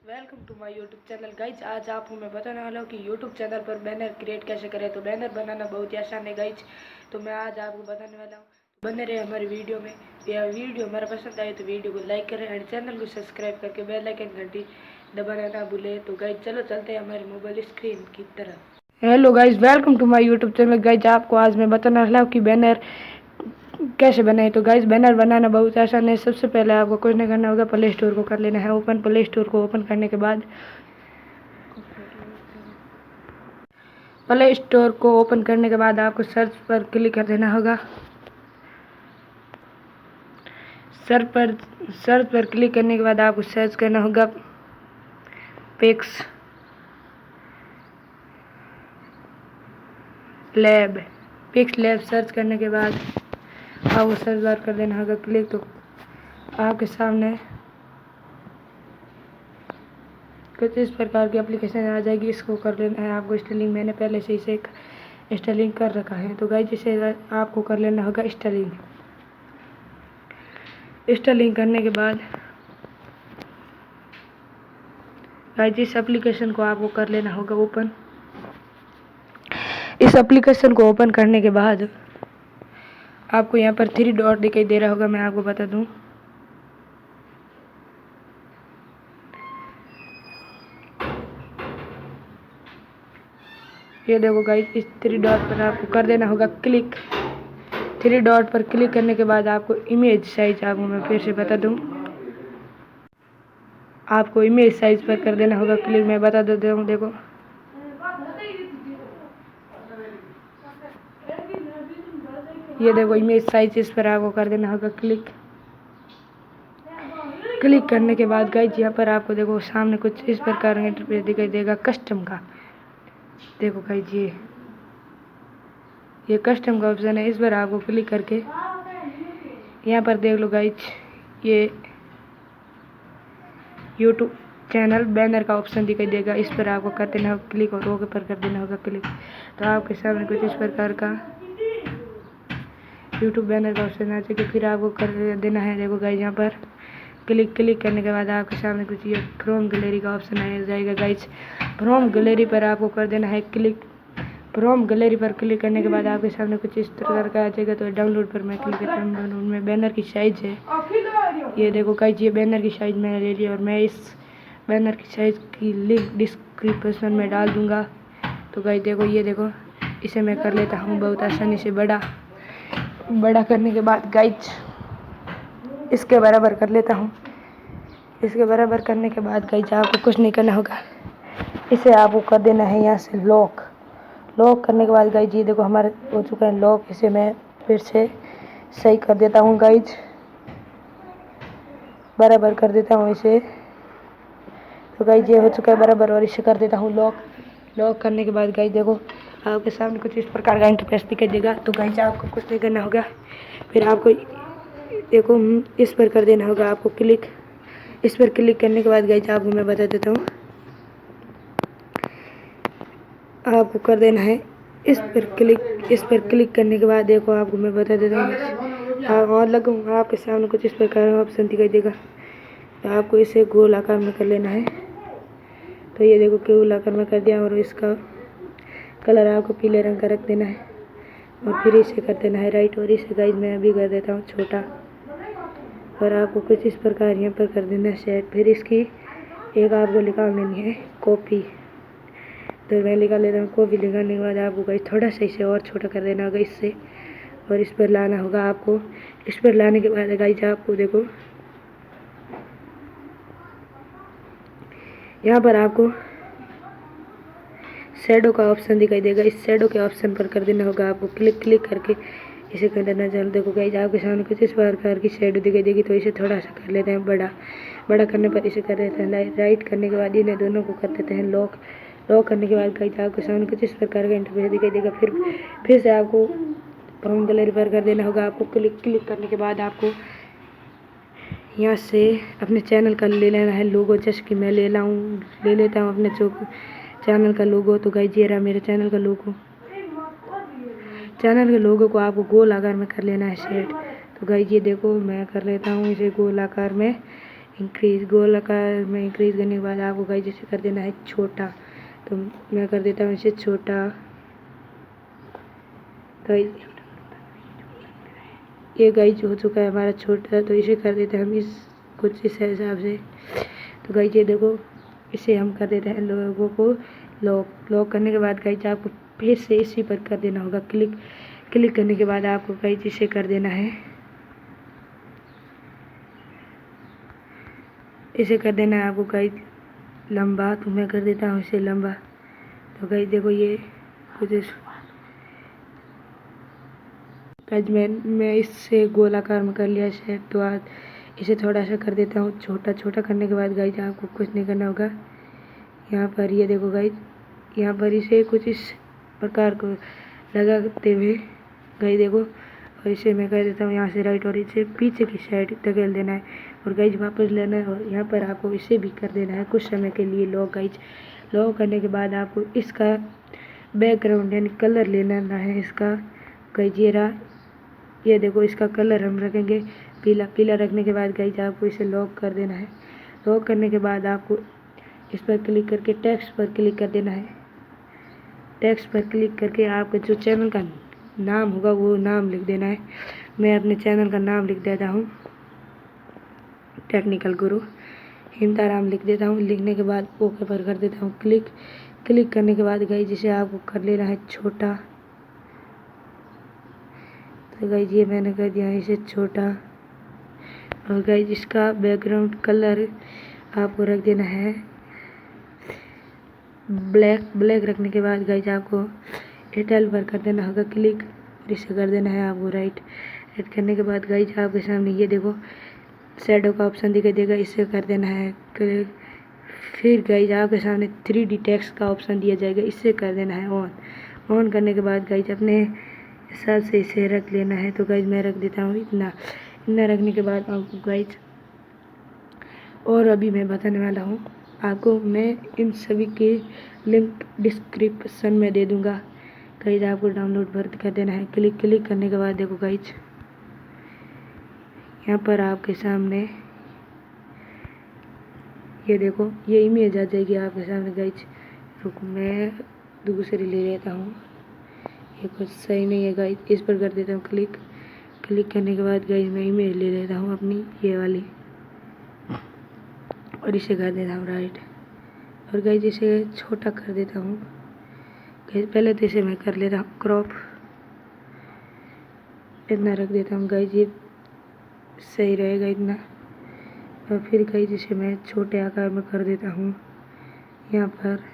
Welcome to my YouTube channel guys. आज आपको मैं बताने वाला हूँ कि यूट्यूब चैनल पर बैनर क्रिएट कैसे करें। तो बैनर बनाना बहुत ही आसान है गाइज। तो मैं आज आपको बताने वाला हूँ, बने रहे हमारी वीडियो में। यह वीडियो हमारा पसंद आए तो वीडियो को लाइक करें और चैनल को सब्सक्राइब करके बेल आइकन घंटी दबाना ना भूलें। तो गाइज चलो चलते हैं हमारे मोबाइल स्क्रीन की तरफ। Hello guys, welcome to my YouTube channel guys. आपको आज मैं बताने वाला हूँ कि बैनर कैसे बनाए। तो गाइस बैनर बनाना बहुत आसान है। सबसे पहले आपको कुछ नहीं करना होगा, प्ले स्टोर को कर लेना है ओपन। प्ले स्टोर को ओपन करने के बाद आपको सर्च पर क्लिक कर देना होगा। सर्च पर क्लिक करने के बाद आपको सर्च करना होगा पिक्स लैब। सर्च करने के बाद आपको सर्च बार कर देना होगा क्लिक। तो आपके सामने कुछ इस प्रकार की एप्लीकेशन आ जाएगी, इसको कर लेना है आपको इंस्टॉलिंग। मैंने पहले से इसे इंस्टॉलिंग कर रखा है। तो गाइस इसे आपको कर लेना होगा इंस्टॉलिंग करने के बाद गाइस इस एप्लीकेशन को आपको कर लेना होगा ओपन। इस एप्लीकेशन को ओपन करने के बाद आपको यहाँ पर 3 डॉट दिखाई दे रहा होगा। मैं आपको बता दूं, ये देखो गाइस, इस 3 डॉट पर आपको कर देना होगा क्लिक। 3 डॉट पर क्लिक करने के बाद आपको इमेज साइज, आपको मैं फिर से बता दूं, आपको इमेज साइज पर कर देना होगा क्लिक। मैं बता देता हूँ, देखो ये देखो इमेज साइज, इस पर आपको कर देना होगा क्लिक। क्लिक करने के बाद गाइस यहाँ पर आपको देखो सामने कुछ इस प्रकार का इंटरफेस दिखाई देगा कस्टम का। देखो गाइस ये कस्टम का ऑप्शन है, इस पर आपको क्लिक करके यहाँ पर देख लो गाइस, ये यूट्यूब चैनल बैनर का ऑप्शन दिखाई देगा। इस पर आपको कर देना होगा क्लिक और ओके पर कर देना होगा क्लिक। तो आपके सामने कुछ इस प्रकार का यूट्यूब बैनर का ऑप्शन आ जाएगा। फिर आपको कर देना है, देखो गाइस यहाँ पर क्लिक करने के बाद आपके सामने कुछ ये फ्रॉम गैलरी का ऑप्शन आ जाएगा गाइस। फ्रॉम गैलरी पर आपको कर देना है क्लिक। फ्रॉम गैलरी पर क्लिक करने के बाद आपके सामने कुछ इस प्रकार का आ जाएगा। तो डाउनलोड पर मैं क्लिक करता हूँ। डाउनलोड में बैनर की साइज है, ये देखो गाइस, ये बैनर की साइज मैंने ले ली और मैं इस बैनर की साइज की लिंक डिस्क्रिप्शन में डाल दूंगा। तो गाइस देखो, ये देखो, इसे मैं कर लेता हूँ बहुत आसानी से बड़ा करने के बाद गाइस इसके बराबर कर लेता हूँ। इसके बराबर करने के बाद गाइस आपको कुछ नहीं करना होगा, इसे आपको कर देना है यहाँ से लॉक करने के बाद गाइस ये देखो हमारा हो चुका है लॉक। इसे मैं फिर से सही कर देता हूँ गाइस, बराबर कर देता हूँ इसे। तो गाइस ये हो चुका है बराबर और इसे कर देता हूँ लॉक करने के बाद गाइस देखो आपके सामने कुछ इस प्रकार का इंटरफेस दिखाई देगा। तो गाइस आपको कुछ नहीं करना होगा, फिर आपको देखो इस पर कर देना होगा आपको क्लिक। इस पर क्लिक करने के बाद गाइस आपको मैं बता देता हूँ, आपको कर देना है इस पर क्लिक करने के बाद देखो आपको मैं बता देता हूँ, और लगूंगा आपके सामने कुछ इस प्रकार का ऑप्शन दिखाई देगा। तो आपको इसे गोल आकार में कर लेना है। तो ये देखो गोल आकार में कर दिया और इसका कलर आपको पीले रंग का रख देना है और फिर इसे कर देना है राइट। और इसे गाइस मैं अभी कर देता हूँ छोटा और आपको कुछ इस प्रकार यहाँ पर कर देना है सेट। फिर इसकी एक आपको निकाल लेनी है कॉपी। तो मैं निकाल लेता हूँ कॉपी। निकालने के बाद आपको गाइस थोड़ा सा इसे और छोटा कर देना होगा इससे, और इस पर लाना होगा आपको। इस पर लाने के बाद गाइस आपको देखो यहाँ पर आपको शैडो का ऑप्शन दिखाई देगा। इस शैडो के ऑप्शन पर कर देना होगा आपको क्लिक करके इसे कर देना। चल देखो गाइस आपके सामने कुछ इस प्रकार की शैडो दिखाई देगी। तो इसे थोड़ा सा कर लेते हैं बड़ा करने पर इसे कर देते हैं राइट करने के बाद इन्हें दोनों को कर देते हैं लॉक करने के बाद गाइस आपके सामने कुछ इस प्रकार का इंटरफेस दिखाई देगा। फिर से आपको फ्रॉम गैलरी पर कर देना होगा आपको क्लिक करने के बाद आपको यहाँ से अपने चैनल का ले लेना है लोगो। जैसे कि मैं ले लेता हूँ अपने चैनल का लोगो। तो गाइस ये रहा मेरे चैनल का लोगो। चैनल के लोगो को आपको गोल आकार में कर लेना है सेट। तो गाइस ये देखो मैं कर लेता हूँ इसे गोल आकार में इंक्रीज, गोल आकार में इंक्रीज करने के बाद आपको गाइस इसे कर देना है छोटा। तो मैं कर देता हूँ इसे छोटा। गाइस ये गाइस हो चुका है हमारा छोटा, तो इसे कर देते हैं हम इस कुछ इस हिसाब से। तो गाइस ये देखो, इसे हम कर देते हैं लोगों को लॉक। लॉक करने के बाद गाइस आपको फिर से इसी पर कर देना होगा क्लिक। क्लिक करने के बाद आपको गाइस इसे कर देना है, इसे कर देना है आपको गाइस लंबा। तो मैं कर देता हूँ इसे लंबा। तो गाइस देखो ये कुछ गाइस मैं इससे गोलाकार में कर लिया सेट। तो आज इसे थोड़ा सा कर देता हूँ छोटा। छोटा करने के बाद गाइस आपको कुछ नहीं करना होगा, यहाँ पर ये देखो गाइस, यहाँ पर इसे कुछ इस प्रकार को लगाते हुए गाइस देखो, और इसे मैं कर देता हूँ यहाँ से राइट, और इसे पीछे की साइड धकेल देना है और गाइस वापस लेना है। और यहाँ पर आपको इसे भी कर देना है कुछ समय के लिए लॉक। गाइस लॉक करने के बाद आपको इसका बैकग्राउंड यानी कलर लेना है इसका। गाइस ये देखो, इसका कलर हम रखेंगे पीला। पीला रखने के बाद गाइस आपको इसे लॉक कर देना है। लॉक करने के बाद आपको इस पर क्लिक करके टेक्स्ट पर क्लिक कर देना है। टेक्स्ट पर क्लिक करके आपका जो चैनल का नाम होगा वो नाम लिख देना है। मैं अपने चैनल का नाम लिख देता हूँ, टेक्निकल गुरु हिंदाराम लिख देता हूँ। लिखने के बाद ओके पर कर देता हूँ क्लिक। क्लिक करने के बाद गाइस जिसे आपको कर लेना है छोटा। तो गाइस ये मैंने कर दिया है इसे छोटा। और गाइस इसका बैकग्राउंड कलर आपको रख देना है ब्लैक। ब्लैक रखने के बाद गाइस आपको एयरटेल पर कर देना होगा क्लिक, और इसे कर देना है आपको राइट। राइट करने के बाद गाइस आपके सामने ये देखो शैडो का ऑप्शन दिखाई देगा, इसे कर देना है क्लिक। फिर गाइस आपके सामने 3D टेक्स्ट का ऑप्शन दिया जाएगा, इसे कर देना है ऑन। ऑन करने के बाद गाइस अपने हिसाब से इसे रख लेना है। तो गाइस मैं रख देता हूँ इतना। इतना रखने के बाद आपको गाइस, और अभी मैं बताने वाला हूँ आपको, मैं इन सभी के लिंक डिस्क्रिप्शन में दे दूँगा। गाइस आपको डाउनलोड पर कर देना है क्लिक। क्लिक करने के बाद देखो गाइस यहाँ पर आपके सामने ये देखो ये इमेज आ जाएगी आपके सामने। गाइस रुको मैं दूसरी ले लेता हूँ, ये कुछ सही नहीं है गाइस। इस पर कर देता हूँ क्लिक। क्लिक करने के बाद गाइस मैं इमेज ले लेता हूँ अपनी ये वाली, और इसे कर देता हूँ राइट। और गाइस इसे छोटा कर देता हूँ। गाइस पहले तो इसे मैं कर लेता हूँ क्रॉप, इतना रख देता हूँ गाइस, ये सही रहेगा इतना। और फिर गाइस इसे मैं छोटे आकार में कर देता हूँ यहाँ पर,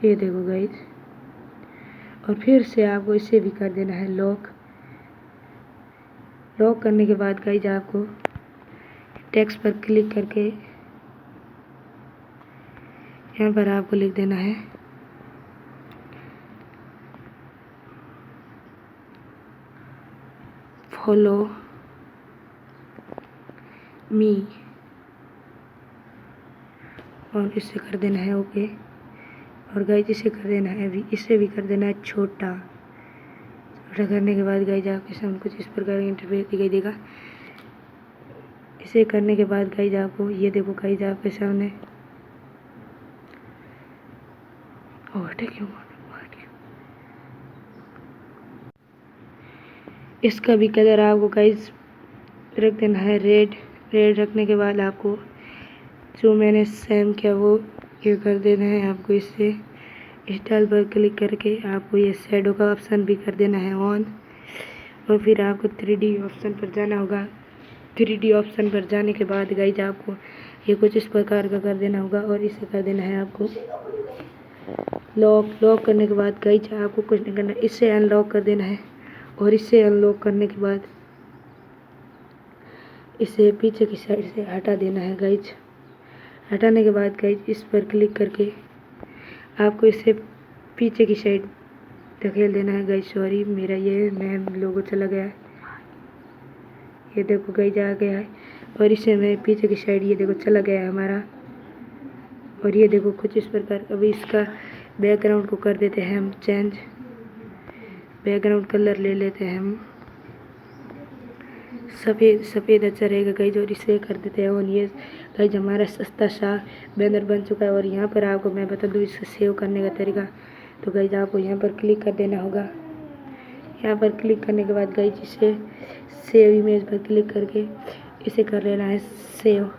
ये देखो गाइस। और फिर से आपको इसे भी कर देना है लॉक। लॉक करने के बाद गाइस आपको टेक्स्ट पर क्लिक करके यहाँ पर आपको लिख देना है फॉलो मी, और इसे कर देना है ओके। और गाइस इसे कर देना है अभी, इसे भी कर देना है छोटा। छोटा करने के बाद गाइस आपके सामने कुछ इस प्रकार का इंटरफेस दिखाई देगा। इसे करने के बाद गाइस आपको ये देखो गाइस आपके सामने इसका भी कलर आपको गाइस रख देना है रेड। रेड रखने के बाद आपको जो मैंने सेम किया वो ये कर देना है आपको। इससे स्टाइल पर क्लिक करके आपको ये शैडो का ऑप्शन भी कर देना है ऑन। और फिर आपको 3D ऑप्शन पर जाना होगा। 3D ऑप्शन पर जाने के बाद गाइस आपको ये कुछ इस प्रकार का कर देना होगा, और इसे कर देना है आपको लॉक। लॉक करने के बाद गाइस आपको कुछ नहीं करना, इससे अनलॉक कर देना है। और इसे अनलॉक करने के बाद इसे पीछे की साइड से हटा देना है गाइस। हटाने के बाद गाइस इस पर क्लिक करके आपको इसे पीछे की साइड धकेल देना है गाइस। सॉरी मेरा ये नेम लोगो चला गया है, ये देखो गाइस आ गया है। और इसे मैं पीछे की साइड ये देखो चला गया है हमारा। और ये देखो कुछ इस प्रकार। अभी इसका बैकग्राउंड को कर देते हैं हम चेंज। बैकग्राउंड कलर ले लेते हैं हम सफ़ेद सफ़ेद अच्छा रहेगा गाइज। और इसे कर देते हैं ऑन। ये गाइज हमारा सस्ता सा बैनर बन चुका है। और यहाँ पर आपको मैं बता दूँ इसे सेव करने का तरीका। तो गाइज आपको यहाँ पर क्लिक कर देना होगा। यहाँ पर क्लिक करने के बाद गाइज इसे सेव इमेज पर क्लिक करके इसे कर लेना है सेव।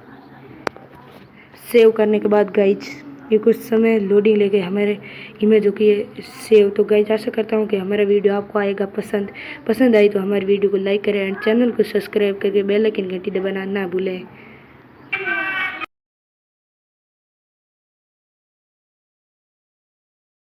सेव करने के बाद गाइज ये कुछ समय लोडिंग लेके हमारे इमेज हो की सेव। तो गाइज आशा करता हूँ कि हमारा वीडियो आपको आएगा पसंद आई तो हमारे वीडियो को लाइक करें एंड चैनल को सब्सक्राइब करके बेल आइकन घंटी दबाना ना भूलें।